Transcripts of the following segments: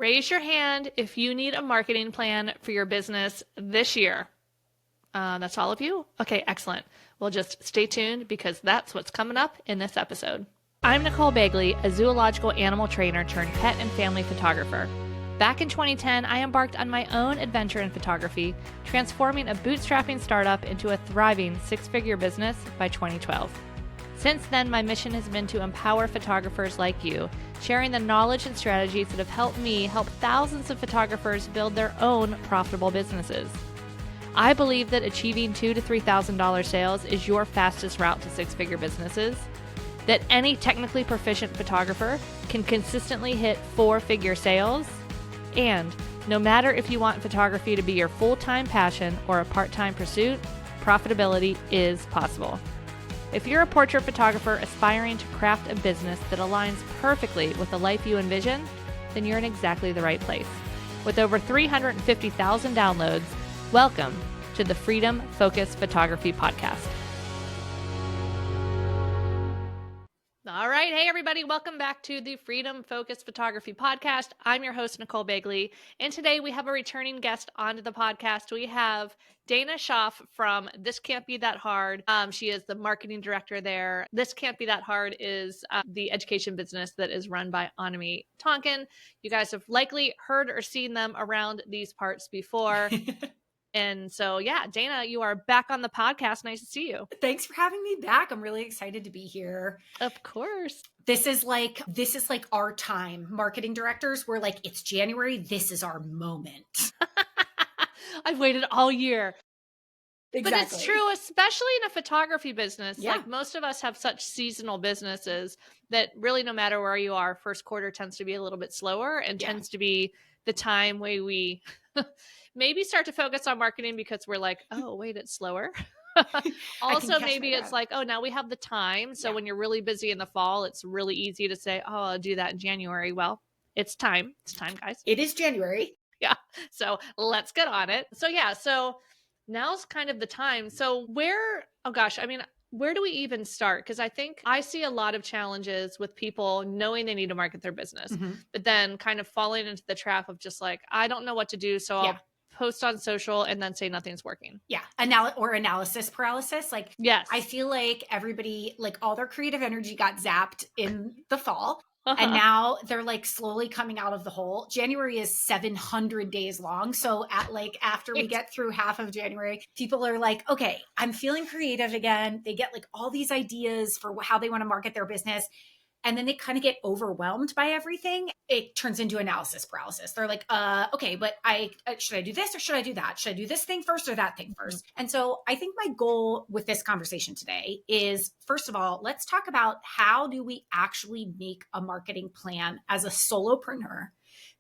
Raise your hand if you need a marketing plan for your business this year. That's all of you? Okay, excellent. Well, just stay tuned because that's what's coming up in this episode. I'm Nicole Begley, a zoological animal trainer turned pet and family photographer. Back in 2010, I embarked on my own adventure in photography, transforming a bootstrapping startup into a thriving six-figure business by 2012. Since then, my mission has been to empower photographers like you, sharing the knowledge and strategies that have helped me help thousands of photographers build their own profitable businesses. I believe that achieving $2,000 to $3,000 sales is your fastest route to six-figure businesses, that any technically proficient photographer can consistently hit four-figure sales, and no matter if you want photography to be your full-time passion or a part-time pursuit, profitability is possible. If you're a portrait photographer aspiring to craft a business that aligns perfectly with the life you envision, then you're in exactly the right place. With over 350,000 downloads, welcome to the Freedom Focus Photography Podcast. All right. Hey, everybody. Welcome back to the Freedom Focus Photography Podcast. I'm your host, Nicole Begley. And today we have a returning guest onto the podcast. We have Dayna Schaaf from This Can't Be That Hard. She is the marketing director there. This Can't Be That Hard is the education business that is run by Anami Tonkin. You guys have likely heard or seen them around these parts before. And so, yeah, Dayna, you are back on the podcast. Nice to see you. Thanks for having me back. I'm really excited to be here. Of course. This is like our time. Marketing directors, we're like, it's January. This is our moment. I've waited all year. Exactly. But it's true, especially in a photography business. Yeah. Like most of us have such seasonal businesses that really no matter where you are, first quarter tends to be a little bit slower and tends to be the time where we maybe start to focus on marketing because we're like, oh, wait, it's slower. Also, maybe it's like, oh, now we have the time. So when you're really busy in the fall, it's really easy to say, oh, I'll do that in January. Well, it's time. It's time, guys. It is January. Yeah. So let's get on it. So yeah. So now's kind of the time. So where do we even start? Because I think I see a lot of challenges with people knowing they need to market their business, but then kind of falling into the trap of just like, I don't know what to do. So I'll post on social and then say nothing's working. Yeah. Or analysis paralysis. Like, yes, I feel like everybody, like all their creative energy got zapped in the fall. And now they're like slowly coming out of the hole. January is 700 days long. So after we get through half of January, people are like, okay, I'm feeling creative again. They get like all these ideas for how they want to market their business. And then they kind of get overwhelmed by everything. It turns into analysis paralysis. They're like, okay, but should I do this or should I do that? Should I do this thing first or that thing first? And so I think my goal with this conversation today is, first of all, let's talk about how do we actually make a marketing plan as a solopreneur?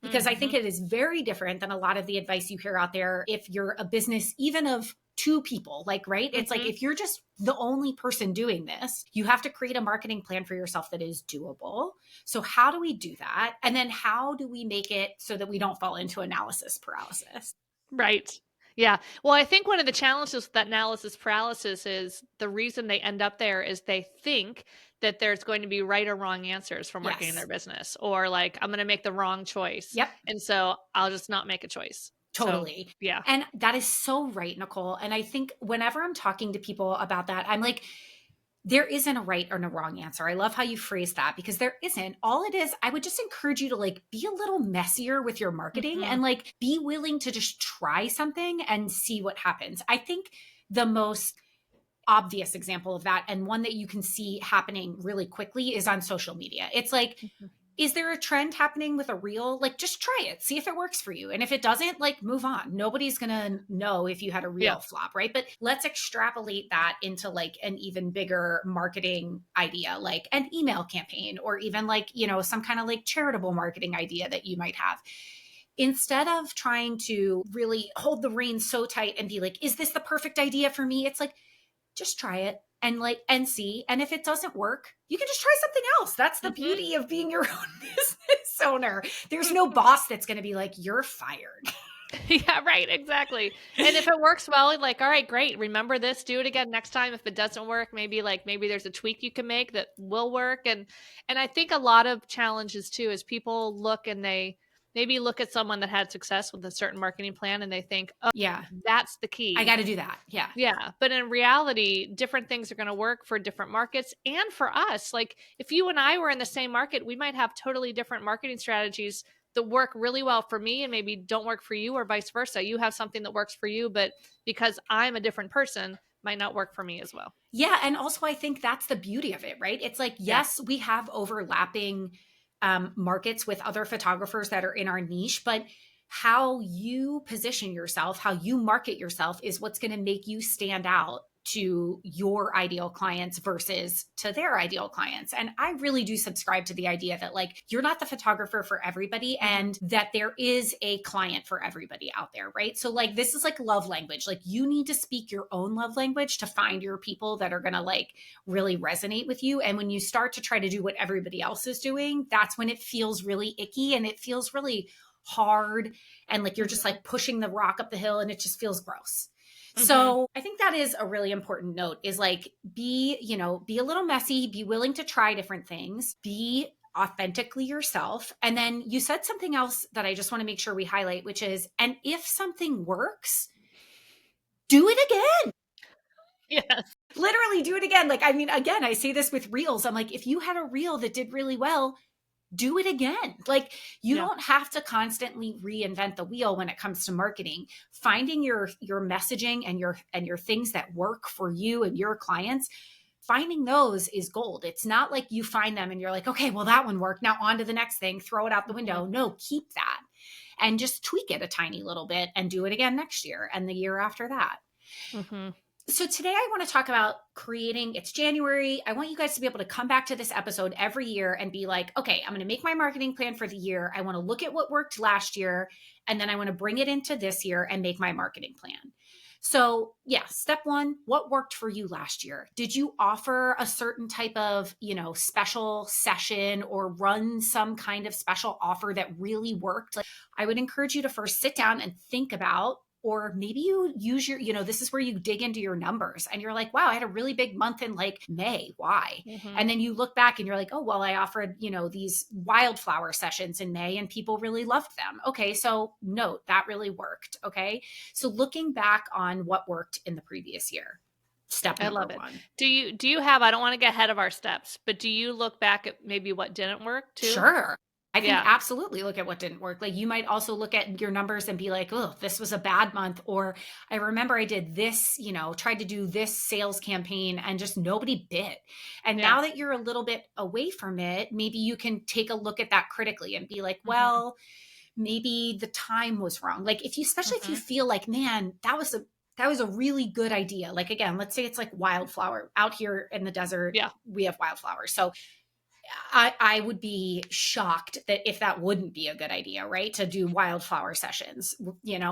Because I think it is very different than a lot of the advice you hear out there. If you're a business, even of two people, like, right? It's like, if you're just the only person doing this, you have to create a marketing plan for yourself that is doable. So how do we do that? And then how do we make it so that we don't fall into analysis paralysis? Right. Yeah. Well, I think one of the challenges with that analysis paralysis is the reason they end up there is they think that there's going to be right or wrong answers for marketing their business, or like, I'm going to make the wrong choice. Yep. And so I'll just not make a choice. Totally. So, yeah. And that is so right, Nicole. And I think whenever I'm talking to people about that, I'm like, there isn't a right or a wrong answer. I love how you phrase that because there isn't. All it is, I would just encourage you to like be a little messier with your marketing and like be willing to just try something and see what happens. I think the most obvious example of that, and one that you can see happening really quickly, is on social media. It's like, is there a trend happening with a reel? Like, just try it, see if it works for you. And if it doesn't, like, move on. Nobody's going to know if you had a reel flop, right? But let's extrapolate that into like an even bigger marketing idea, like an email campaign, or even like, some kind of like charitable marketing idea that you might have. Instead of trying to really hold the reins so tight and be like, is this the perfect idea for me? It's like, just try it and see. And if it doesn't work, you can just try something else. That's the beauty of being your own business owner. There's no boss that's going to be like, you're fired. Yeah, right. Exactly. And if it works well, like, all right, great. Remember this, do it again next time. If it doesn't work, maybe there's a tweak you can make that will work. And I think a lot of challenges too, is people look and they maybe look at someone that had success with a certain marketing plan and they think, oh, Yeah. that's the I key. got to do that. Yeah. Yeah. But in reality, different things are going to work for different markets and for us. Like if you and I were in the same market, we might have totally different marketing strategies that work really well for me and maybe don't work for you, or vice versa. You have something that works for you, but because I'm a different person, might not work for me as well. Yeah. And also, I think that's the beauty of it, right? It's like, Yeah. yes, we have overlapping markets with other photographers that are in our niche, but how you position yourself, how you market yourself is what's going to make you stand out to your ideal clients versus to their ideal clients. And I really do subscribe to the idea that like you're not the photographer for everybody and that there is a client for everybody out there, right? So like this is like love language. Like you need to speak your own love language to find your people that are going to like really resonate with you. And when you start to try to do what everybody else is doing, that's when it feels really icky and it feels really hard and like you're just like pushing the rock up the hill and it just feels gross. So I think that is a really important note is like, be a little messy, be willing to try different things, be authentically yourself. And then you said something else that I just want to make sure we highlight, which is, and if something works, do it again. Yes. Literally do it again. Like, I mean, again, I say this with reels. I'm like, if you had a reel that did really well, do it again. Like you don't have to constantly reinvent the wheel when it comes to marketing. Finding your messaging and your things that work for you and your clients, finding those is gold. It's not like you find them and you're like, okay, well that one worked. Now on to the next thing, throw it out the window. No, keep that and just tweak it a tiny little bit and do it again next year and the year after that. So today I want to talk about creating, it's January. I want you guys to be able to come back to this episode every year and be like, okay, I'm going to make my marketing plan for the year. I want to look at what worked last year, and then I want to bring it into this year and make my marketing plan. So yeah, step one, what worked for you last year? Did you offer a certain type of, special session or run some kind of special offer that really worked? Like, I would encourage you to first sit down and think about, or maybe you use your, this is where you dig into your numbers and you're like, wow, I had a really big month in like May. Why? And then you look back and you're like, oh, well, I offered, these wildflower sessions in May and people really loved them. Okay. So note that really worked. Okay. So looking back on what worked in the previous year. Step number one. Do you have, I don't want to get ahead of our steps, but do you look back at maybe what didn't work too? Sure. I think absolutely look at what didn't work. Like you might also look at your numbers and be like, oh, this was a bad month. Or I remember I did this, tried to do this sales campaign and just nobody bid. And now that you're a little bit away from it, maybe you can take a look at that critically and be like, well, maybe the time was wrong. Like especially if you feel like, man, that was a really good idea. Like, again, let's say it's like wildflower out here in the desert. Yeah. We have wildflowers. So I would be shocked that if that wouldn't be a good idea, right? To do wildflower sessions,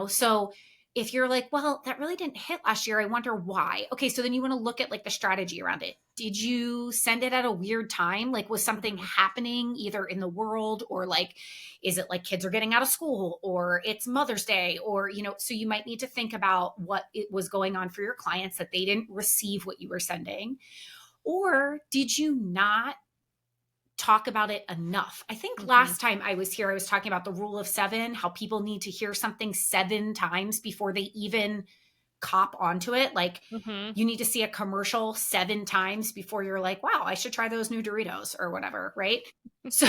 So if you're like, well, that really didn't hit last year, I wonder why. Okay. So then you want to look at like the strategy around it. Did you send it at a weird time? Like was something happening either in the world or like, is it like kids are getting out of school or it's Mother's Day or, so you might need to think about what it was going on for your clients that they didn't receive what you were sending. Or did you not talk about it enough? I think last time I was here, I was talking about the rule of 7, how people need to hear something 7 times before they even cop onto it. Like you need to see a commercial 7 times before you're like, wow, I should try those new Doritos or whatever. Right. So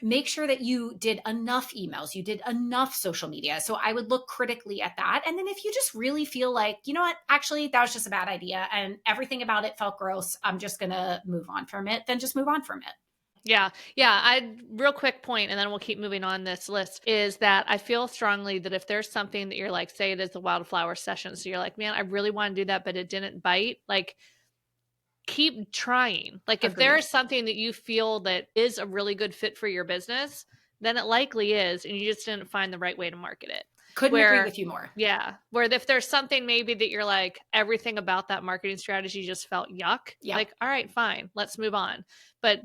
make sure that you did enough emails, you did enough social media. So I would look critically at that. And then if you just really feel like, you know what, actually, that was just a bad idea and everything about it felt gross, I'm just going to move on from it, then just move on from it. Yeah. Real quick point, and then we'll keep moving on this list, is that I feel strongly that if there's something that you're like, say it is the wildflower session. So you're like, man, I really want to do that, but it didn't bite. Like keep trying. Like if there is something that you feel that is a really good fit for your business, then it likely is. And you just didn't find the right way to market it. Couldn't agree with you more. Yeah. Where if there's something maybe that you're like, everything about that marketing strategy just felt yuck. Yeah. Like, all right, fine, let's move on. But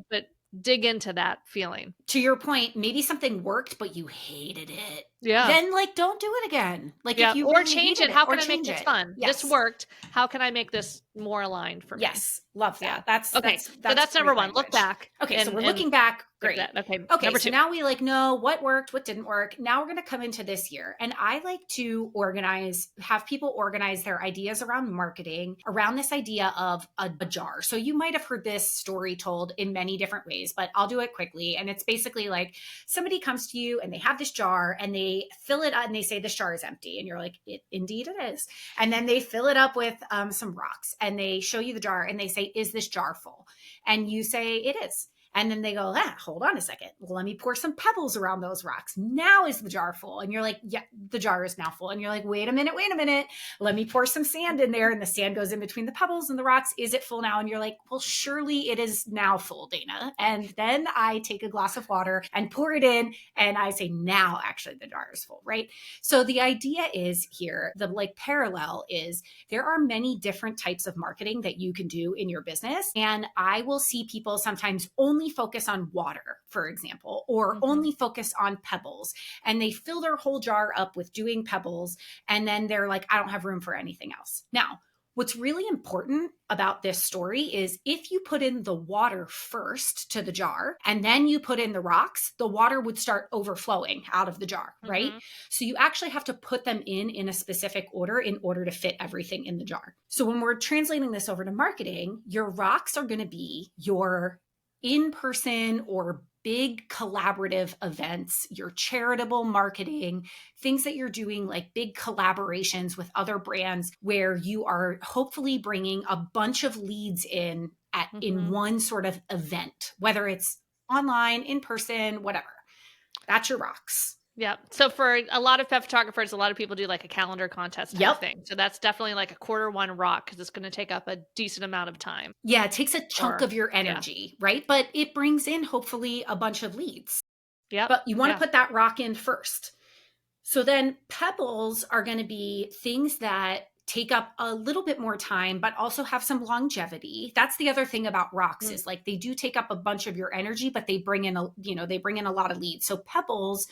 dig into that feeling. To your point, maybe something worked, but you hated it. Yeah. Then don't do it again. Like if you or change it. How can I make this fun? Yes. This worked. How can I make this more aligned for me. Yes. Love Yeah. that. That's, Okay. that's, So that's that's number great one. Look language. back Okay. So we're and looking back. like Great. that. Okay. Okay. Number So two. now we like know what worked, what didn't work. Now we're going to come into this year. And I like to have people organize their ideas around marketing, around this idea of a jar. So you might have heard this story told in many different ways, but I'll do it quickly. And it's basically like somebody comes to you and they have this jar and they fill it up and they say this jar is empty. And you're like, indeed it is. And then they fill it up with some rocks and they show you the jar and they say, is this jar full? And you say, it is. And then they go, hold on a second. Well, let me pour some pebbles around those rocks. Now is the jar full? And you're like, yeah, the jar is now full. And you're like, wait a minute. Let me pour some sand in there. And the sand goes in between the pebbles and the rocks. Is it full now? And you're like, well, surely it is now full, Dayna. And then I take a glass of water and pour it in. And I say, now actually the jar is full, right? So the idea is here, the like parallel is there are many different types of marketing that you can do in your business. And I will see people sometimes only focus on water, for example, or only focus on pebbles. And they fill their whole jar up with doing pebbles. And then they're like, I don't have room for anything else. Now, what's really important about this story is if you put in the water first to the jar and then you put in the rocks, the water would start overflowing out of the jar, right? So you actually have to put them in a specific order in order to fit everything in the jar. So when we're translating this over to marketing, your rocks are going to be your in-person or big collaborative events, your charitable marketing, things that you're doing like big collaborations with other brands where you are hopefully bringing a bunch of leads in one sort of event, whether it's online, in person, whatever. That's your rocks. Yeah. So for a lot of pet photographers, a lot of people do like a calendar contest type of thing. So that's definitely like a quarter one rock because it's going to take up a decent amount of time. Yeah, it takes a chunk of your energy, right? But it brings in hopefully a bunch of leads. Yeah. But you want to put that rock in first. So then pebbles are going to be things that take up a little bit more time, but also have some longevity. That's the other thing about rocks is like they do take up a bunch of your energy, but they bring in a lot of leads. So pebbles,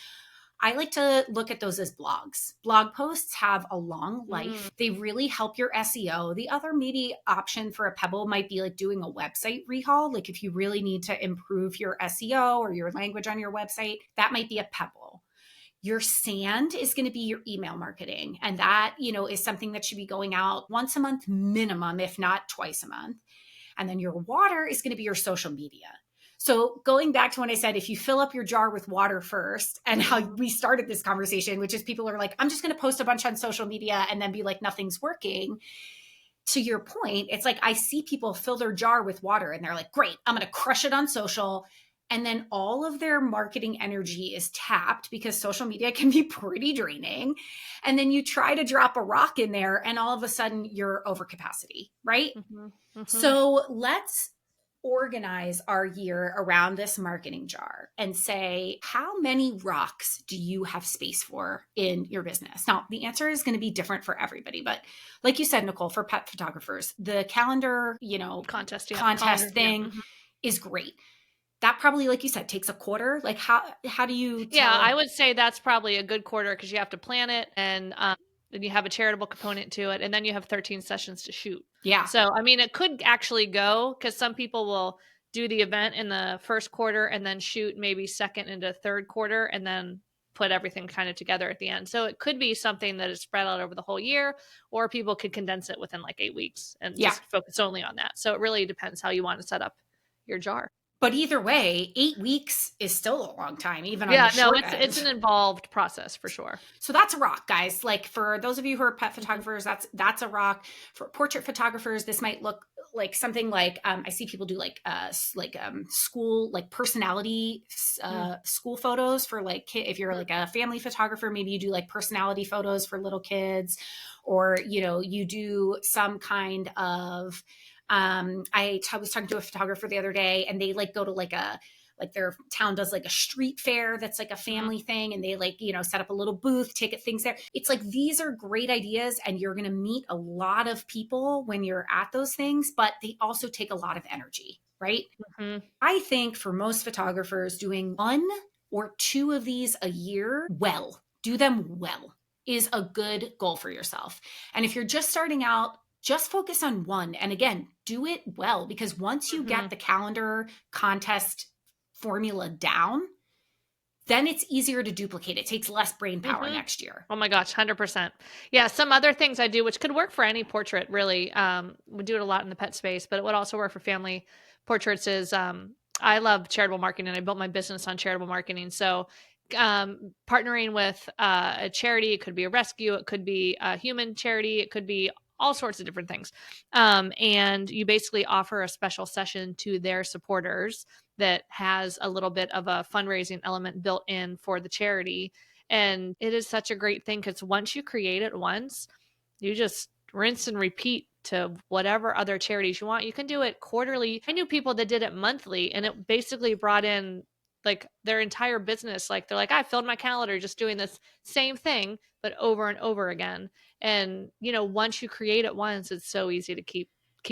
I like to look at those as blogs. Blog posts have a long life. They really help your SEO. The other maybe option for a pebble might be like doing a website rehaul. Like if you really need to improve your SEO or your language on your website, that might be a pebble. Your sand is going to be your email marketing. And that, is something that should be going out once a month minimum, if not twice a month. And then your water is going to be your social media. So going back to when I said, if you fill up your jar with water first and how we started this conversation, which is people are like, I'm just going to post a bunch on social media and then be like, nothing's working. To your point, it's like, I see people fill their jar with water and they're like, great, I'm going to crush it on social. And then all of their marketing energy is tapped because social media can be pretty draining. And then you try to drop a rock in there and all of a sudden you're over capacity, right? So let's organize our year around this marketing jar and say, how many rocks do you have space for in your business? Now, the answer is going to be different for everybody, but like you said, Nicole, for pet photographers, the calendar, contest thing is great. That probably, like you said, takes a quarter. Like how do you tell? Yeah, I would say that's probably a good quarter because you have to plan it and then you have a charitable component to it and then you have 13 sessions to shoot. Yeah. So, I mean, it could actually go because some people will do the event in the first quarter and then shoot maybe second into third quarter and then put everything kind of together at the end. So it could be something that is spread out over the whole year, or people could condense it within like 8 weeks and just focus only on that. So it really depends how you want to set up your jar. But either way, 8 weeks is still a long time, even on the short end. It's an involved process for sure. So that's a rock, guys. Like for those of you who are pet photographers, that's a rock. For portrait photographers, this might look like something like I see people do like school, like personality school photos for like if you're like a family photographer, maybe you do like personality photos for little kids, or you do some kind of I was talking to a photographer the other day and they like go to like their town does like a street fair that's like a family thing and they like, set up a little booth, ticket things there. It's like, these are great ideas and you're going to meet a lot of people when you're at those things, but they also take a lot of energy, right? I think for most photographers, doing 1 or 2 of these a year do them well is a good goal for yourself. And if you're just starting out, just focus on one. And again, do it well, because once you get the calendar contest formula down, then it's easier to duplicate. It takes less brain power next year. Oh my gosh, 100%. Yeah, some other things I do, which could work for any portrait, really. We do it a lot in the pet space, but it would also work for family portraits. Is I love charitable marketing. I built my business on charitable marketing. So partnering with a charity, it could be a rescue, it could be a human charity, it could be all sorts of different things. And you basically offer a special session to their supporters that has a little bit of a fundraising element built in for the charity. And it is such a great thing because once you create it once, you just rinse and repeat to whatever other charities you want. You can do it quarterly. I knew people that did it monthly, and it basically brought in like their entire business. Like they're like, I filled my calendar just doing this same thing, but over and over again. And, you know, once you create it once, it's so easy to keep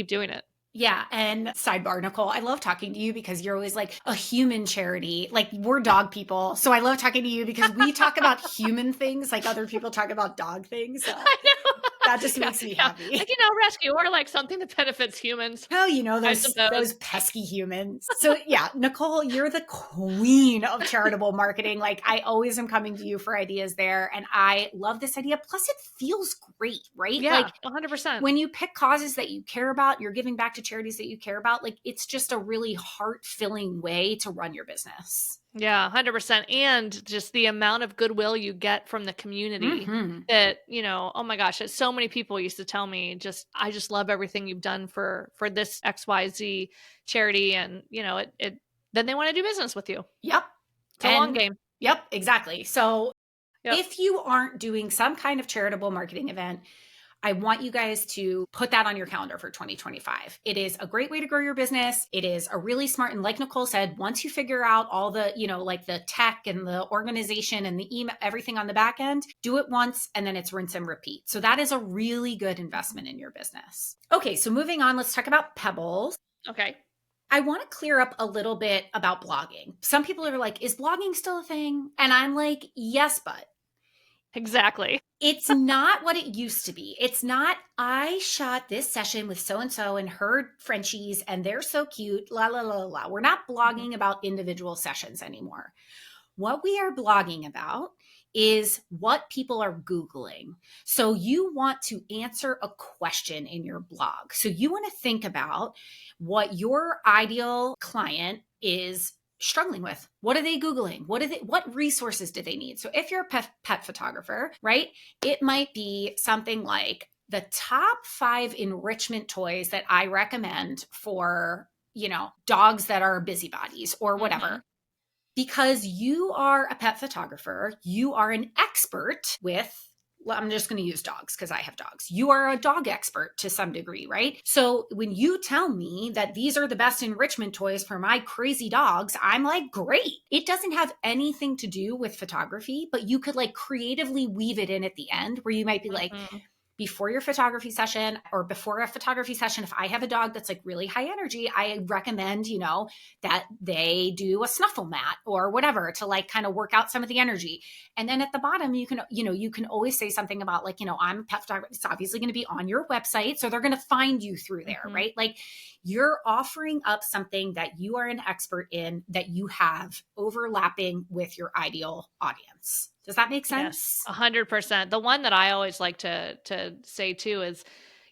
doing it. Yeah. And sidebar, Nicole, I love talking to you because you're always like a human charity. Like, we're dog people. So I love talking to you because we talk about human things like other people talk about dog things. So I know. that just makes me happy. Like, you know, rescue or like something that benefits humans. Oh, you know, those pesky humans. So yeah, Nicole, you're the queen of charitable marketing. Like, I always am coming to you for ideas there. And I love this idea. Plus it feels great, right? Yeah, like 100%. When you pick causes that you care about, you're giving back to charities that you care about. Like, it's just a really heart-filling way to run your business. Yeah, 100%. And just the amount of goodwill you get from the community that, you know, oh my gosh, so many people used to tell me I just love everything you've done for this XYZ charity. And, you know, then they want to do business with you. Yep. It's a long game. Yep, exactly. So if you aren't doing some kind of charitable marketing event, I want you guys to put that on your calendar for 2025. It is a great way to grow your business. It is a really smart, and like Nicole said, once you figure out all the, you know, like the tech and the organization and the email, everything on the back end, do it once and then it's rinse and repeat. So that is a really good investment in your business. Okay, so moving on, let's talk about Pebbles. Okay. I want to clear up a little bit about blogging. Some people are like, is blogging still a thing? And I'm like, yes, but. Exactly. It's not what it used to be. It's not, I shot this session with so-and-so and her Frenchies and they're so cute, la, la, la, la. We're not blogging about individual sessions anymore. What we are blogging about is what people are Googling. So you want to answer a question in your blog. So you want to think about what your ideal client is struggling with. What are they Googling? What resources do they need? So if you're a pet photographer, right, it might be something like the top 5 enrichment toys that I recommend for, you know, dogs that are busybodies or whatever. Because you are a pet photographer, you are an expert with, I'm just going to use dogs because I have dogs. You are a dog expert to some degree, right? So when you tell me that these are the best enrichment toys for my crazy dogs, I'm like, great. It doesn't have anything to do with photography, but you could like creatively weave it in at the end where you might be like, before your photography session or before a photography session, if I have a dog that's like really high energy, I recommend, you know, that they do a snuffle mat or whatever to like kind of work out some of the energy. And then at the bottom, you can, you know, you can always say something about like, you know, I'm a pet photographer. It's obviously going to be on your website. So they're going to find you through there, right? Like you're offering up something that you are an expert in that you have overlapping with your ideal audience. Does that make sense? Yes, 100%. The one that I always like to say too is,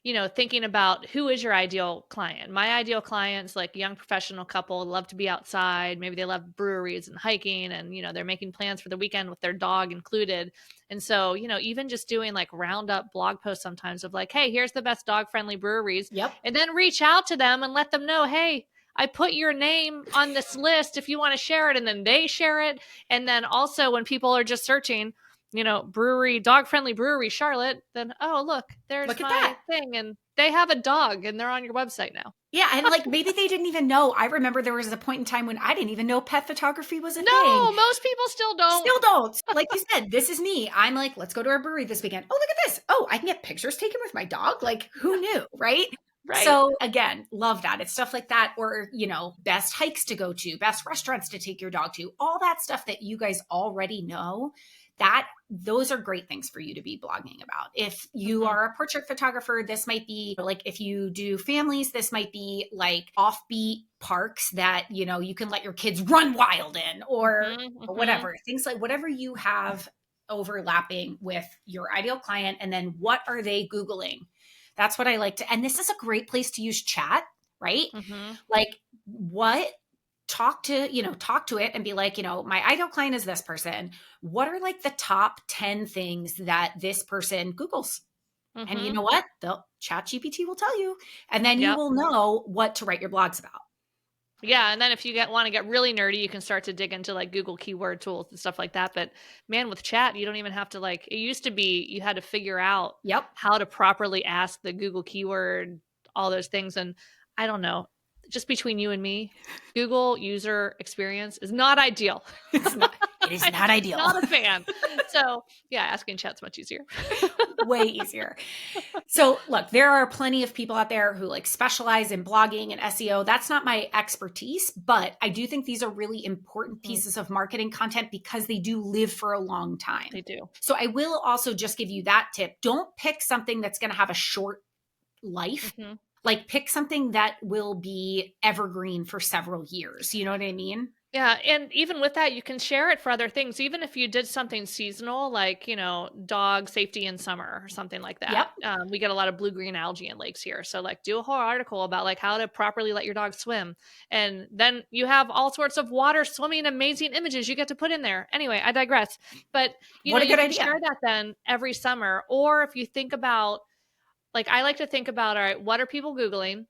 you know, thinking about who is your ideal client. My ideal client's like a young professional couple, love to be outside. Maybe they love breweries and hiking and, you know, they're making plans for the weekend with their dog included. And so, you know, even just doing like roundup blog posts sometimes of like, hey, here's the best dog friendly breweries. Yep. And then reach out to them and let them know, hey, I put your name on this list if you want to share it, and then they share it. And then also when people are just searching, you know, brewery, dog friendly brewery, Charlotte, then, oh, look, there's my thing. And they have a dog and they're on your website now. Yeah. And like, maybe they didn't even know. I remember there was a point in time when I didn't even know pet photography was a thing. No, most people still don't. Still don't. Like you said, this is me. I'm like, let's go to a brewery this weekend. Oh, look at this. Oh, I can get pictures taken with my dog. Like, who knew? Right. Right. So again, love that. It's stuff like that, or, you know, best hikes to go to, best restaurants to take your dog to, all that stuff that you guys already know. That those are great things for you to be blogging about. If you are a portrait photographer, this might be like, if you do families, this might be like offbeat parks that, you know, you can let your kids run wild in, or whatever. Things like whatever you have overlapping with your ideal client. And then what are they Googling? That's what I like to, and this is a great place to use chat, right? Like what, talk to it and be like, you know, my ideal client is this person. What are like the top 10 things that this person Googles? And you know what? The ChatGPT will tell you. And then you will know what to write your blogs about. Yeah. And then if you want to get really nerdy, you can start to dig into like Google keyword tools and stuff like that. But man, with chat, you don't even have to like, it used to be you had to figure out how to properly ask the Google keyword, all those things. And I don't know, just between you and me, Google user experience is not ideal. It's not. It is not ideal. Not a fan. So yeah, asking chat's much easier. Way easier. So look, there are plenty of people out there who like specialize in blogging and SEO. That's not my expertise, but I do think these are really important pieces of marketing content because they do live for a long time. They do. So I will also just give you that tip. Don't pick something that's going to have a short life. Like pick something that will be evergreen for several years. You know what I mean? Yeah. And even with that, you can share it for other things. Even if you did something seasonal, like, you know, dog safety in summer or something like that. We get a lot of blue-green algae in lakes here. So like do a whole article about like how to properly let your dog swim. And then you have all sorts of water swimming, amazing images you get to put in there. Anyway, I digress. But you can share that then every summer. Or if you think about, like, I like to think about, all right, what are people Googling?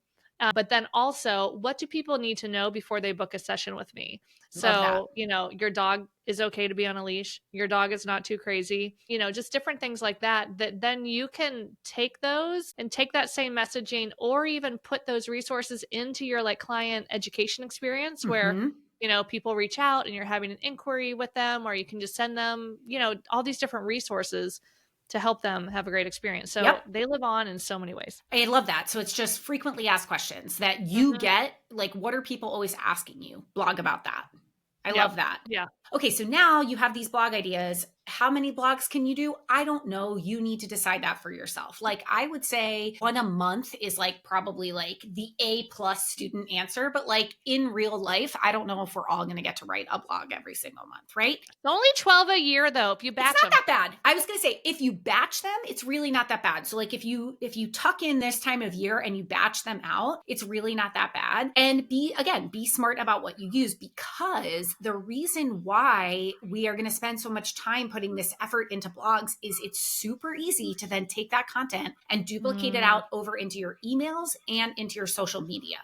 But then also, what do people need to know before they book a session with me? So, you know, your dog is okay to be on a leash. Your dog is not too crazy. You know, just different things like that, that then you can take those and take that same messaging or even put those resources into your like client education experience where, you know, people reach out and you're having an inquiry with them, or you can just send them, you know, all these different resources to help them have a great experience. So they live on in so many ways. I love that. So it's just frequently asked questions that you get, like, what are people always asking you? Blog about that. I love that. Yeah. Okay, so now you have these blog ideas. How many blogs can you do? I don't know. You need to decide that for yourself. Like I would say 1 a month is like probably like the A+ student answer, but like in real life, I don't know if we're all going to get to write a blog every single month, right? It's only 12 a year though, if you batch them. It's not that bad. I was going to say, if you batch them, it's really not that bad. So like if you tuck in this time of year and you batch them out, it's really not that bad. And be smart about what you use, because the reason why we are going to spend so much time putting this effort into blogs is it's super easy to then take that content and duplicate it out over into your emails and into your social media.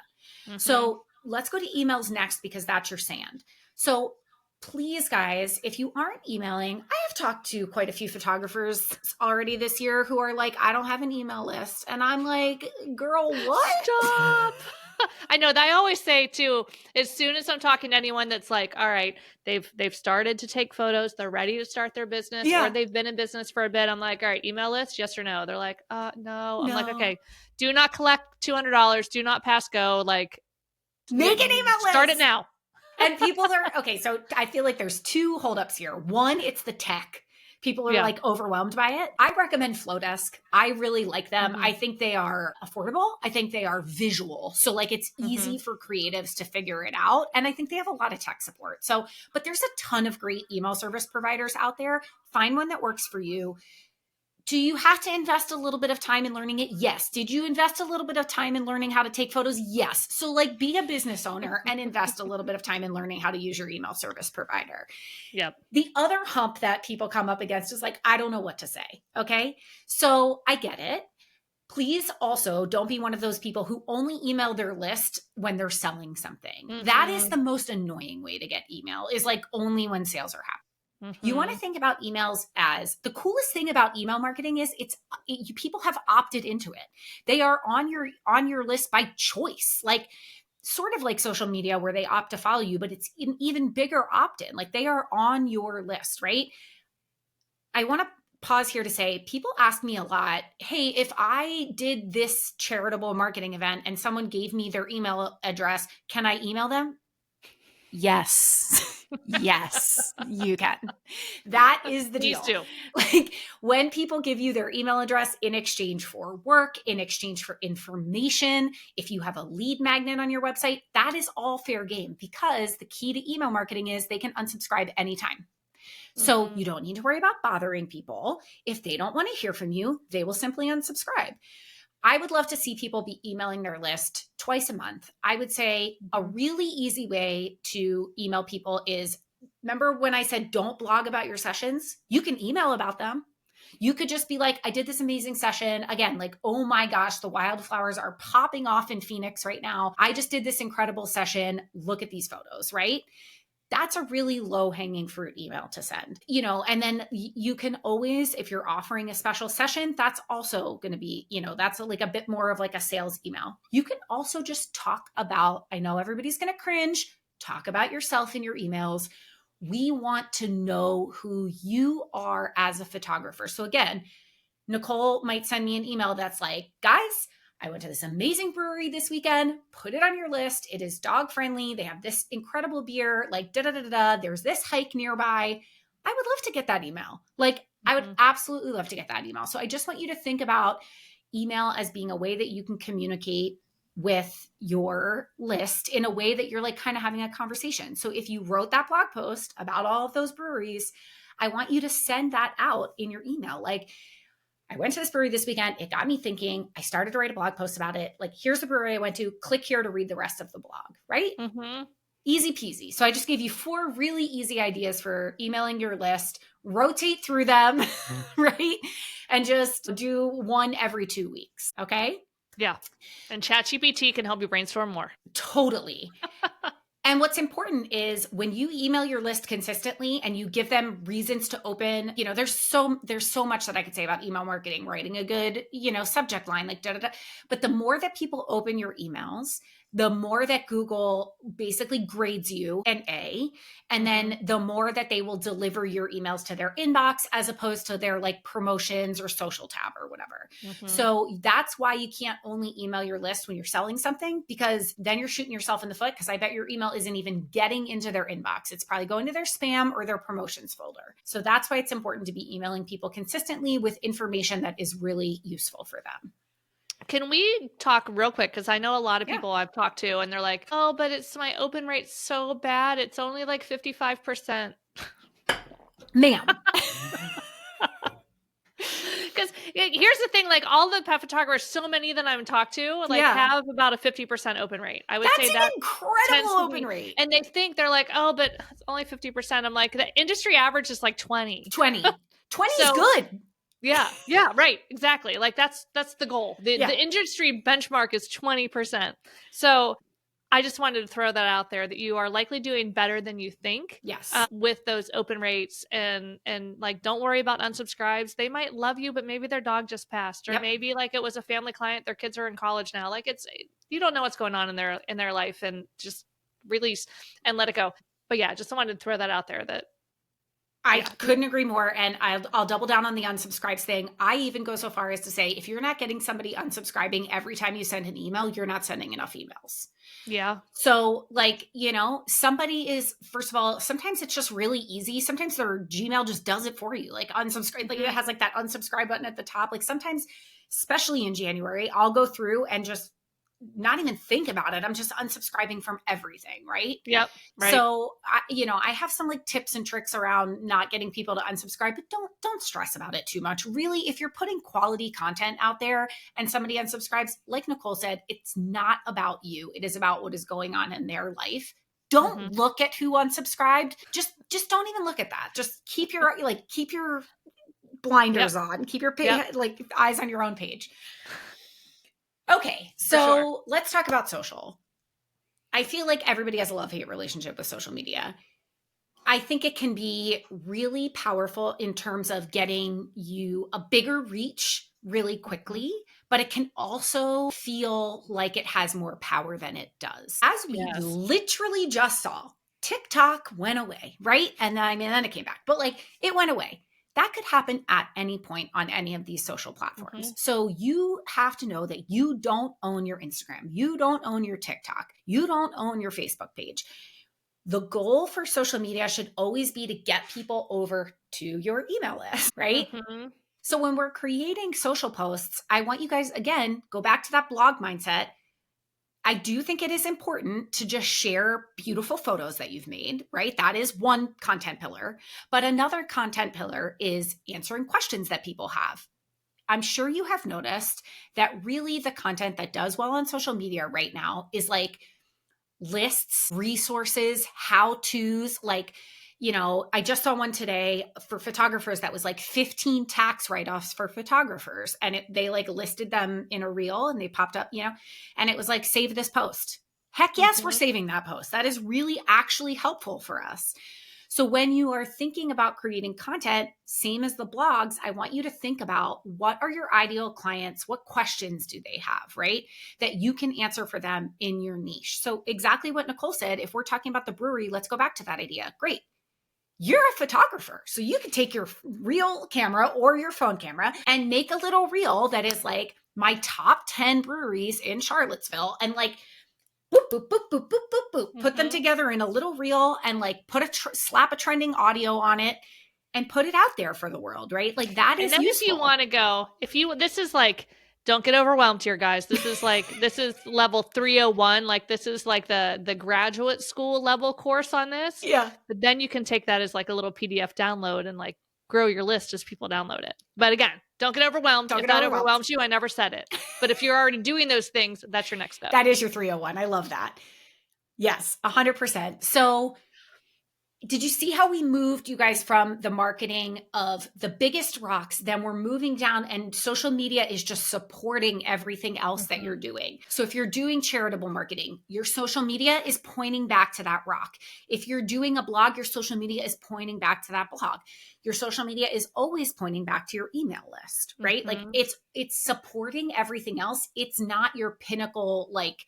So let's go to emails next, because that's your sand. So please, guys, if you aren't emailing, I have talked to quite a few photographers already this year who are like, I don't have an email list. And I'm like, girl, what? Stop. I know that I always say too, as soon as I'm talking to anyone that's like, all right, they've started to take photos, they're ready to start their business, or they've been in business for a bit. I'm like, all right, email list, yes or no? They're like, no. I'm like, okay, do not collect $200, do not pass go. Like, make an email list. Start it now. And people are, okay, so I feel like there's 2 holdups here. One, it's the tech. People are like overwhelmed by it. I recommend Flowdesk. I really like them. I think they are affordable. I think they are visual. So like it's easy for creatives to figure it out. And I think they have a lot of tech support. So, but there's a ton of great email service providers out there. Find one that works for you. Do you have to invest a little bit of time in learning it? Yes. Did you invest a little bit of time in learning how to take photos? Yes. So like be a business owner and invest a little bit of time in learning how to use your email service provider. Yep. The other hump that people come up against is like, I don't know what to say. Okay. So I get it. Please also don't be one of those people who only email their list when they're selling something. That is the most annoying way to get email, is like only when sales are happening. You want to think about emails as the coolest thing about email marketing is people have opted into it. They are on your list by choice, like sort of like social media where they opt to follow you, but it's an even bigger opt-in. Like they are on your list, right? I want to pause here to say, people ask me a lot, hey, if I did this charitable marketing event and someone gave me their email address, can I email them? Yes. Yes, you can. That is the Please deal. do. Like when people give you their email address in exchange for work, in exchange for information, if you have a lead magnet on your website, that is all fair game because the key to email marketing is they can unsubscribe anytime. So Mm-hmm. you don't need to worry about bothering people. If they don't want to hear from you, they will simply unsubscribe. I would love to see people be emailing their list twice a month. I would say a really easy way to email people is, remember when I said don't blog about your sessions? You can email about them. You could just be like, I did this amazing session. Again, like, oh my gosh, the wildflowers are popping off in Phoenix right now. I just did this incredible session. Look at these photos, right? That's a really low hanging fruit email to send, and then you can always, if you're offering a special session, that's also going to be, that's like a bit more of like a sales email. You can also just talk about, I know everybody's going to cringe, talk about yourself in your emails. We want to know who you are as a photographer. So again, Nicole might send me an email that's like, guys, I went to this amazing brewery this weekend. Put it on your list. It is dog friendly. They have this incredible beer, like da da da da. There's this hike nearby. I would love to get that email. Like, I would absolutely love to get that email. So I just want you to think about email as being a way that you can communicate with your list in a way that you're like kind of having a conversation. So if you wrote that blog post about all of those breweries, I want you to send that out in your email. Like, I went to this brewery this weekend. It got me thinking. I started to write a blog post about it. Like, here's the brewery I went to. Click here to read the rest of the blog, right? Mm-hmm. Easy peasy. So I just gave you 4 really easy ideas for emailing your list. Rotate through them, right? And just do one every 2 weeks. Okay. Yeah. And ChatGPT can help you brainstorm more. Totally. And what's important is when you email your list consistently and you give them reasons to open, there's so much that I could say about email marketing, writing a good, subject line, like da da da. But the more that people open your emails, the more that Google basically grades you an A. And then the more that they will deliver your emails to their inbox as opposed to their like promotions or social tab or whatever. So that's why you can't only email your list when you're selling something, because then you're shooting yourself in the foot, because I bet your email isn't even getting into their inbox. It's probably going to their spam or their promotions folder. So that's why it's important to be emailing people consistently with information that is really useful for them. Can we talk real quick? Because I know a lot of people I've talked to and they're like, oh, but it's my open rate so bad. It's only like 55%. Ma'am. Because here's the thing, like all the pet photographers, so many that I've talked to, like have about a 50% open rate. I would say that incredible open rate. And they think they're like, oh, but it's only 50%. I'm like, the industry average is like 20. 20 is good. Yeah, right. Exactly. Like that's the goal. The industry benchmark is 20%. So I just wanted to throw that out there that you are likely doing better than you think. Yes. With those open rates and like, don't worry about unsubscribes. They might love you, but maybe their dog just passed, or maybe like it was a family client. Their kids are in college now. Like you don't know what's going on in their life, and just release and let it go. But yeah, just wanted to throw that out there that I couldn't agree more. And I'll double down on the unsubscribes thing. I even go so far as to say, if you're not getting somebody unsubscribing every time you send an email, you're not sending enough emails. Yeah. So like, somebody is, first of all, sometimes it's just really easy. Sometimes their Gmail just does it for you. Like unsubscribe, like it has like that unsubscribe button at the top. Like sometimes, especially in January, I'll go through and just not even think about it. I'm just unsubscribing from everything. Right. Yep. Right. So I have some like tips and tricks around not getting people to unsubscribe, but don't stress about it too much. Really, if you're putting quality content out there and somebody unsubscribes, like Nicole said, it's not about you. It is about what is going on in their life. Don't look at who unsubscribed. Just don't even look at that. Just keep your blinders on. Keep your like eyes on your own page. Okay, so let's talk about social. I feel like everybody has a love-hate relationship with social media. I think it can be really powerful in terms of getting you a bigger reach really quickly, but it can also feel like it has more power than it does. As we literally just saw, TikTok went away, right? And then it came back, but like it went away. That could happen at any point on any of these social platforms. So you have to know that you don't own your Instagram. You don't own your TikTok. You don't own your Facebook page. The goal for social media should always be to get people over to your email list, right? Mm-hmm. So when we're creating social posts, I want you guys, again, go back to that blog mindset. I do think it is important to just share beautiful photos that you've made, right? That is one content pillar. But another content pillar is answering questions that people have. I'm sure you have noticed that really the content that does well on social media right now is like lists, resources, how to's. Like, I just saw one today for photographers that was like 15 tax write-offs for photographers. And they like listed them in a reel and they popped up, and it was like, save this post. Heck yes, we're saving that post. That is really actually helpful for us. So when you are thinking about creating content, same as the blogs, I want you to think about what are your ideal clients? What questions do they have, right? That you can answer for them in your niche. So exactly what Nicole said, if we're talking about the brewery, let's go back to that idea. Great. You're a photographer. So you can take your real camera or your phone camera and make a little reel that is like my top 10 breweries in Charlottesville and like boop, boop, boop, boop, boop, boop, boop. Put them together in a little reel and like slap a trending audio on it and put it out there for the world, right? Like that is And then useful. if you want to go, this is like, don't get overwhelmed here, guys. This is level 301. Like this is like the graduate school level course on this. Yeah. But then you can take that as like a little PDF download and like grow your list as people download it. But again, don't get overwhelmed. If that overwhelms you, I never said it. But if you're already doing those things, that's your next step. That is your 301. I love that. Yes, 100%. So did you see how we moved you guys from the marketing of the biggest rocks? Then we're moving down and social media is just supporting everything else that you're doing. So if you're doing charitable marketing, your social media is pointing back to that rock. If you're doing a blog, your social media is pointing back to that blog. Your social media is always pointing back to your email list, right? Like it's supporting everything else. It's not your pinnacle like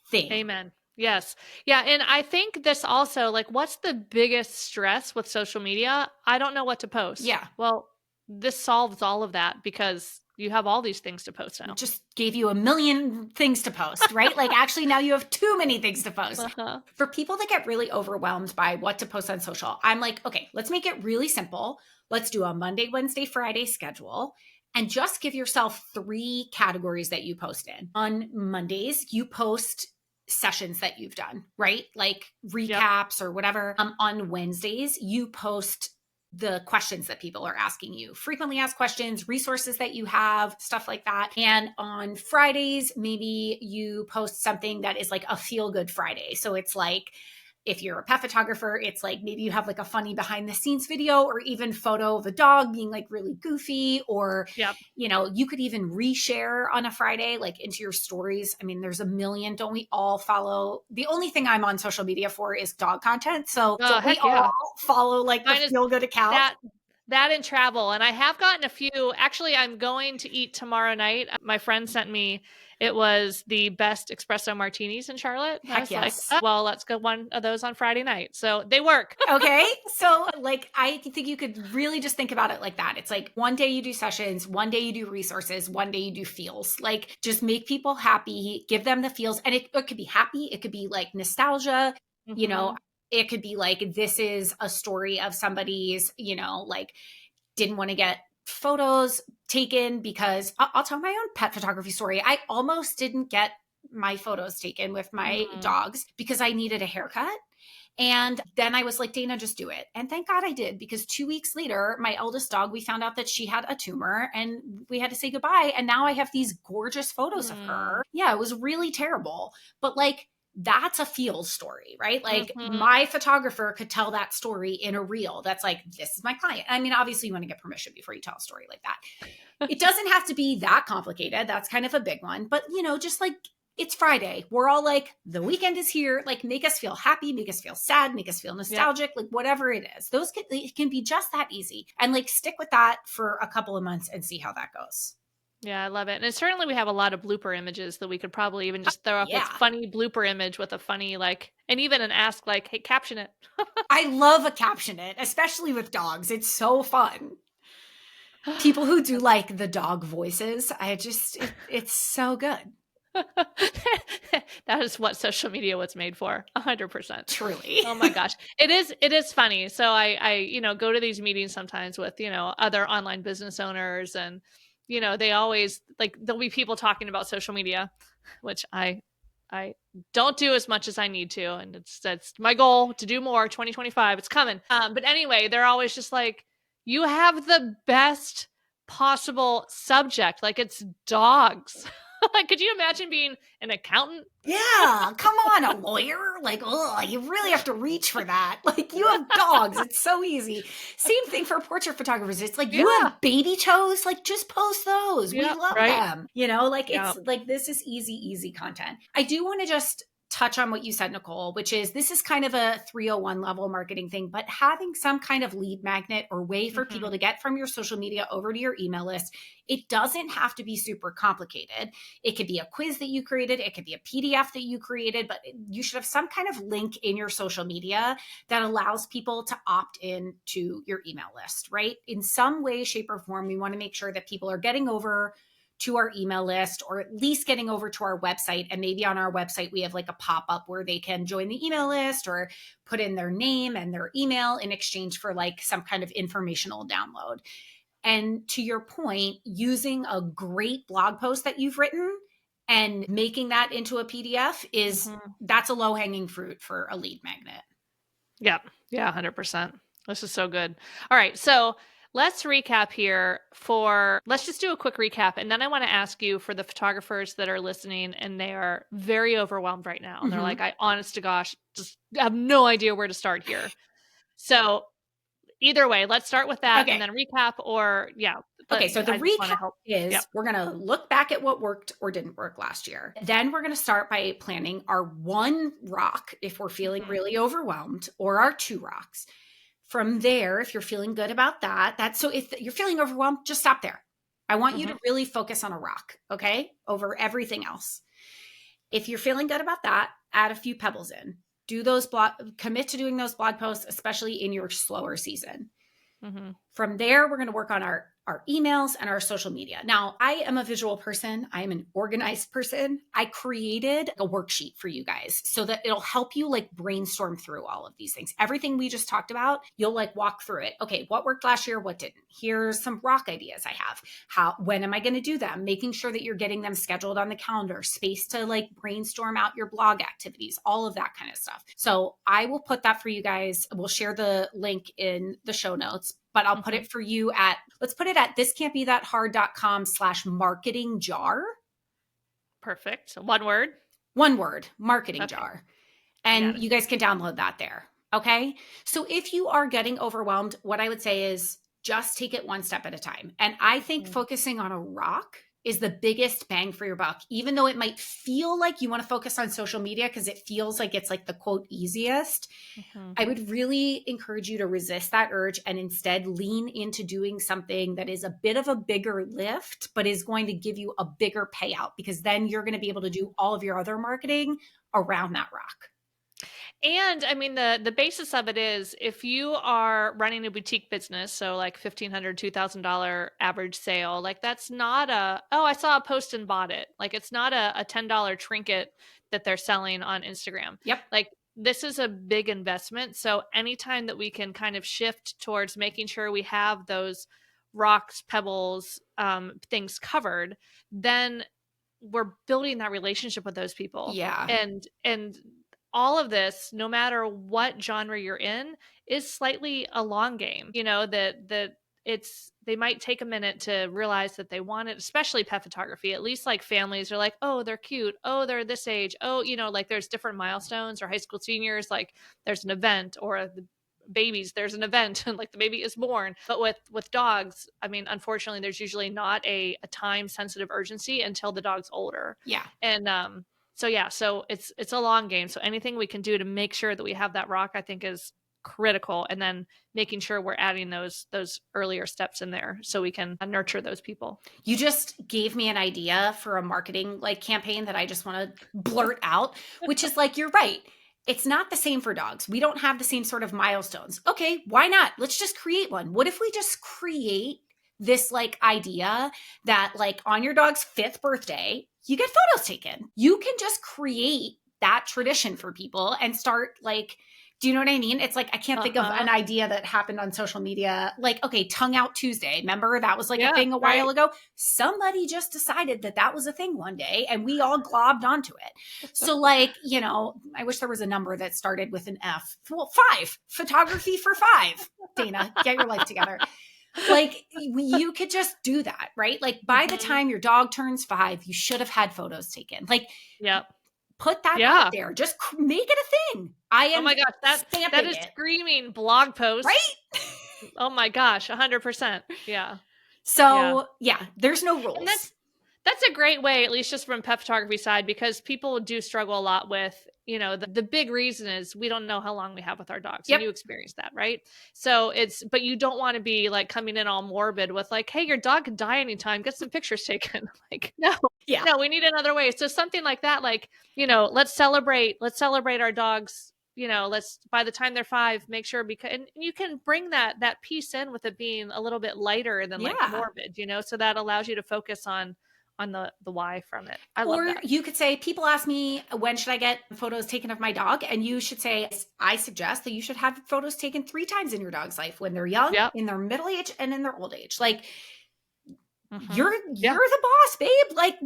thing. Amen. Yes. Yeah. And I think this also, like, what's the biggest stress with social media? I don't know what to post. Yeah. Well, this solves all of that because you have all these things to post now. Just gave you a million things to post, right? Like actually now you have too many things to post. For people that get really overwhelmed by what to post on social, I'm like, okay, let's make it really simple. Let's do a Monday, Wednesday, Friday schedule. And just give yourself 3 categories that you post in. On Mondays, you post sessions that you've done, right? Like recaps or whatever. On Wednesdays, you post the questions that people are asking you, frequently asked questions, resources that you have, stuff like that. And on Fridays, maybe you post something that is like a feel good Friday. So it's like, if you're a pet photographer, it's like maybe you have like a funny behind the scenes video or even photo of a dog being like really goofy, or, you could even reshare on a Friday, like into your stories. I mean, there's a million. Don't we all follow? The only thing I'm on social media for is dog content. So don't we all follow like the feel good account? That and travel. And I have gotten a few. Actually, I'm going to eat tomorrow night. My friend sent me, it was the best espresso martinis in Charlotte. Heck, I was yes. Like, well, let's go one of those on Friday night. So they work. Okay. So like, I think you could really just think about it like that. It's like one day you do sessions, one day you do resources, one day you do feels. Like just make people happy, give them the feels. And it could be happy. It could be like nostalgia, it could be like, this is a story of somebody's, like didn't want to get photos taken because I'll tell my own pet photography story. I almost didn't get my photos taken with my dogs because I needed a haircut. And then I was like, Dayna, just do it. And thank God I did, because 2 weeks later, my eldest dog, we found out that she had a tumor and we had to say goodbye. And now I have these gorgeous photos of her. Yeah, it was really terrible. But like, that's a feels story, right? Like my photographer could tell that story in a reel. That's like, this is my client. I mean, obviously you want to get permission before you tell a story like that. It doesn't have to be that complicated. That's kind of a big one, but just like, it's Friday. We're all like, the weekend is here. Like, make us feel happy, make us feel sad, make us feel nostalgic, like whatever it is. Those can be just that easy. And like, stick with that for a couple of months and see how that goes. Yeah, I love it. And certainly we have a lot of blooper images that we could probably even just throw up this funny blooper image with a funny, like, and even an ask like, hey, caption it. I love a caption it, especially with dogs. It's so fun. People who do like the dog voices, it's so good. That is what social media was made for, 100%. Truly. Oh my gosh. It is funny. So I go to these meetings sometimes with, other online business owners, and they always like there'll be people talking about social media, which I don't do as much as I need to, and that's my goal to do more. 2025, it's coming. But anyway, they're always just like, you have the best possible subject, like it's dogs. Like, could you imagine being an accountant? Yeah, come on, a lawyer. Like, oh, you really have to reach for that. Like, you have dogs. It's so easy. Same thing for portrait photographers. It's like, you Yeah. have baby toes. Like, just post those. We Yeah. love Right. them. You know, like, Yeah. it's like, this is easy, easy content. I do want to just touch on what you said, Nicole, which is this is kind of a 301 level marketing thing, but having some kind of lead magnet or way for people to get from your social media over to your email list, it doesn't have to be super complicated. It could be a quiz that you created. It could be a PDF that you created, but you should have some kind of link in your social media that allows people to opt in to your email list, right? In some way, shape, or form, we want to make sure that people are getting over to our email list, or at least getting over to our website. And maybe on our website, we have like a pop-up where they can join the email list or put in their name and their email in exchange for like some kind of informational download. And to your point, using a great blog post that you've written and making that into a PDF that's a low-hanging fruit for a lead magnet. Yeah. Yeah. 100%. This is so good. All right. So let's recap here let's just do a quick recap. And then I want to ask you, for the photographers that are listening and they are very overwhelmed right now. And they're like, I honest to gosh, just have no idea where to start here. So either way, let's start with that and then recap, or Okay, so the recap is we're going to look back at what worked or didn't work last year. Then we're going to start by planning our one rock if we're feeling really overwhelmed, or our two rocks. From there, if you're feeling good about that, so if you're feeling overwhelmed, just stop there. I want you to really focus on a rock, okay, over everything else. If you're feeling good about that, add a few pebbles in. Commit to doing those blog posts, especially in your slower season. From there, we're going to work on our emails and our social media. Now, I am a visual person. I am an organized person. I created a worksheet for you guys so that it'll help you like brainstorm through all of these things. Everything we just talked about, you'll like walk through it. Okay, what worked last year? What didn't? Here's some rock ideas I have. When am I going to do them? Making sure that you're getting them scheduled on the calendar, space to like brainstorm out your blog activities, all of that kind of stuff. So I will put that for you guys. We'll share the link in the show notes, but I'll put it for you let's put it at thiscan'tbethathard.com/marketing jar. Perfect. One word, marketing jar. And you guys can download that there. Okay. So if you are getting overwhelmed, what I would say is just take it one step at a time. And I think focusing on a rock is the biggest bang for your buck, even though it might feel like you want to focus on social media because it feels like it's like the quote easiest. I would really encourage you to resist that urge and instead lean into doing something that is a bit of a bigger lift, but is going to give you a bigger payout, because then you're going to be able to do all of your other marketing around that rock. And I mean, the basis of it is, if you are running a boutique business, so like $1,500, $2,000 average sale, like that's not I saw a post and bought it. Like it's not a $10 trinket that they're selling on Instagram. Yep. Like this is a big investment. So anytime that we can kind of shift towards making sure we have those rocks, pebbles, things covered, then we're building that relationship with those people. Yeah. And all of this, no matter what genre you're in, is slightly a long game. That they might take a minute to realize that they want it, especially pet photography. At least like families are like, oh, they're cute. Oh, they're this age. Oh, like there's different milestones, or high school seniors, like there's an event, or the babies, there's an event and like the baby is born. But with dogs, I mean, unfortunately, there's usually not a time sensitive urgency until the dog's older. Yeah. And, so it's a long game. So anything we can do to make sure that we have that rock, I think, is critical. And then making sure we're adding those earlier steps in there so we can nurture those people. You just gave me an idea for a marketing like campaign that I just want to blurt out, which is like, you're right. It's not the same for dogs. We don't have the same sort of milestones. Okay, why not? Let's just create one. What if we just create this like idea that like on your dog's 5th birthday, you get photos taken. You can just create that tradition for people and start like, do you know what I mean? It's like, I can't think of an idea that happened on social media. Like, okay, Tongue Out Tuesday. Remember that was like a thing a while ago. Somebody just decided that that was a thing one day and we all globbed onto it. So like, you know, I wish there was a number that started with an F. Well, 5. Photography for 5. Dayna, get your life together. Like you could just do that, right? Like by the time your dog turns 5, you should have had photos taken. Like, put that out there. Just make it a thing. I am. Oh my gosh, that is screaming blog post, right? Oh my gosh, 100%. Yeah. So there's no rules. And that's a great way, at least just from pet photography side, because people do struggle a lot with, you know, the big reason is we don't know how long we have with our dogs. And you experience that, right? So but you don't want to be like coming in all morbid with like, hey, your dog could die anytime. Get some pictures taken. Like, no, we need another way. So something like that, like, you know, let's celebrate our dogs. You know, by the time they're 5, make sure, because, and you can bring that piece in with it being a little bit lighter than like morbid, you know, so that allows you to focus on the why from it. I love that. Or you could say, people ask me, when should I get photos taken of my dog? And you should say, I suggest that you should have photos taken 3 times in your dog's life, when they're young, in their middle age, and in their old age. Like, you're the boss, babe. Like,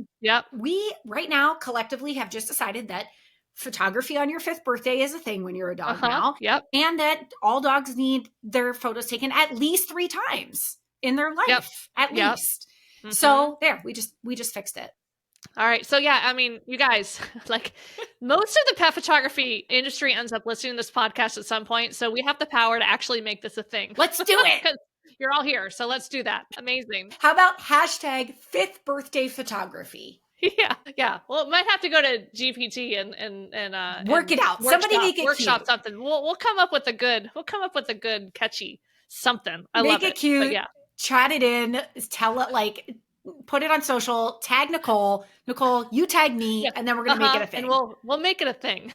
we right now collectively have just decided that photography on your 5th birthday is a thing when you're a dog now. And that all dogs need their photos taken at least 3 times in their life, at least. So there, we just fixed it. All right. So yeah, I mean, you guys, like most of the pet photography industry ends up listening to this podcast at some point. So we have the power to actually make this a thing. Let's do it. Because you're all here. So let's do that. Amazing. How about hashtag 5th birthday photography? Yeah. Well, it might have to go to GPT and work it out. Somebody make it workshop cute. Something. We'll come up with a good catchy something. I love it. Make it cute. Chat it in. Tell it, like, put it on social. Tag Nicole. Nicole, you tag me, and then we're gonna make it a thing. And we'll make it a thing.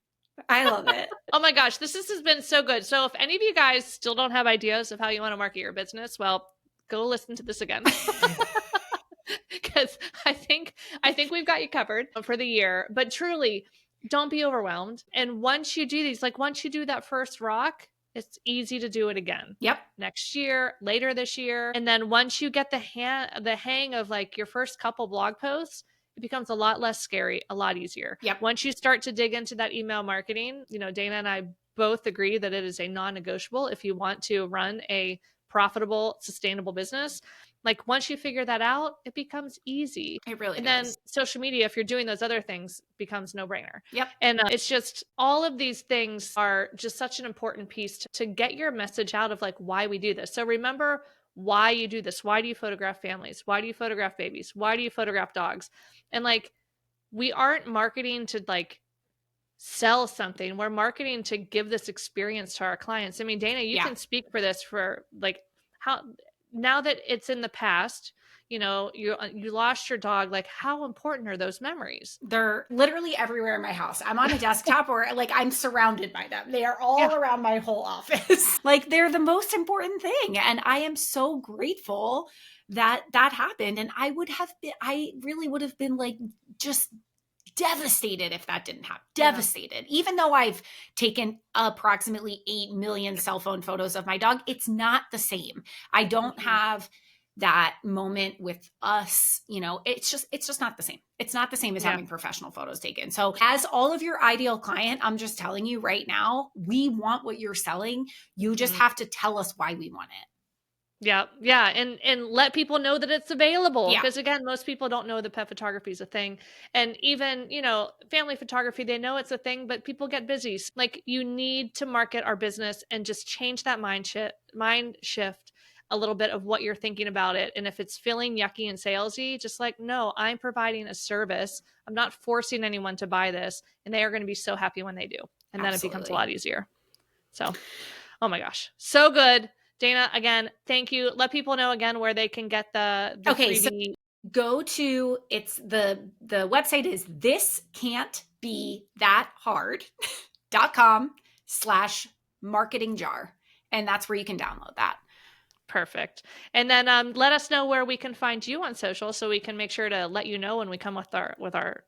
I love it. Oh my gosh, this has been so good. So if any of you guys still don't have ideas of how you want to market your business, well, go listen to this again. Because I think we've got you covered for the year. But truly, don't be overwhelmed. And once you do these, like once you do that first rock, it's easy to do it again. Next year, later this year. And then once you get the hang of like your first couple blog posts, it becomes a lot less scary, a lot easier. Once you start to dig into that email marketing, you know, Dayna and I both agree that it is a non-negotiable if you want to run a profitable, sustainable business. Like once you figure that out, it becomes easy. It really and does. Then social media, if you're doing those other things, becomes no brainer. And it's just, all of these things are just such an important piece to get your message out of like why we do this. So remember why you do this. Why do you photograph families? Why do you photograph babies? Why do you photograph dogs? And like, we aren't marketing to like sell something. We're marketing to give this experience to our clients. I mean, Dayna, you can speak for this, for like how, now that it's in the past, you know, you lost your dog, like how important are those memories? They're literally everywhere in my house. I'm on a desktop or like I'm surrounded by them. They are all around my whole office. Like they're the most important thing. And I am so grateful that happened. And I really would have been like just devastated if that didn't happen. Devastated. Even though I've taken approximately 8 million cell phone photos of my dog, it's not the same. I don't have that moment with us, you know, it's just not the same. It's not the same as having professional photos taken. So as all of your ideal client, I'm just telling you right now, we want what you're selling. You just have to tell us why we want it. Yeah. And let people know that it's available. Because again, most people don't know that pet photography is a thing. And even, you know, family photography, they know it's a thing, but people get busy. Like you need to market our business and just change that mind shift a little bit of what you're thinking about it. And if it's feeling yucky and salesy, just like, no, I'm providing a service. I'm not forcing anyone to buy this. And they are going to be so happy when they do. And then it becomes a lot easier. So, oh my gosh, so good. Dayna, again, thank you. Let people know again where they can get the okay, 3D. So go to, it's the website is thiscan'tbethathard.com/marketing jar. And that's where you can download that. Perfect. And then let us know where we can find you on social so we can make sure to let you know when we come with our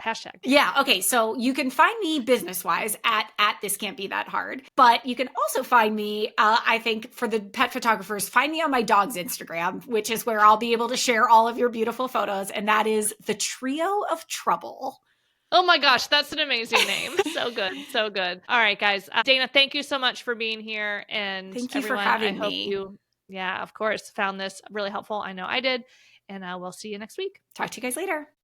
hashtag. Yeah. Okay. So you can find me business wise at this can't be that hard, but you can also find me, I think for the pet photographers, find me on my dog's Instagram, which is where I'll be able to share all of your beautiful photos. And that is the Trio of Trouble. Oh my gosh, that's an amazing name. So good. So good. All right, guys. Dayna, thank you so much for being here. And Thank you for everyone, I having hope me. you, yeah, of course, found this really helpful. I know I did. And we'll see you next week. Talk to you guys later.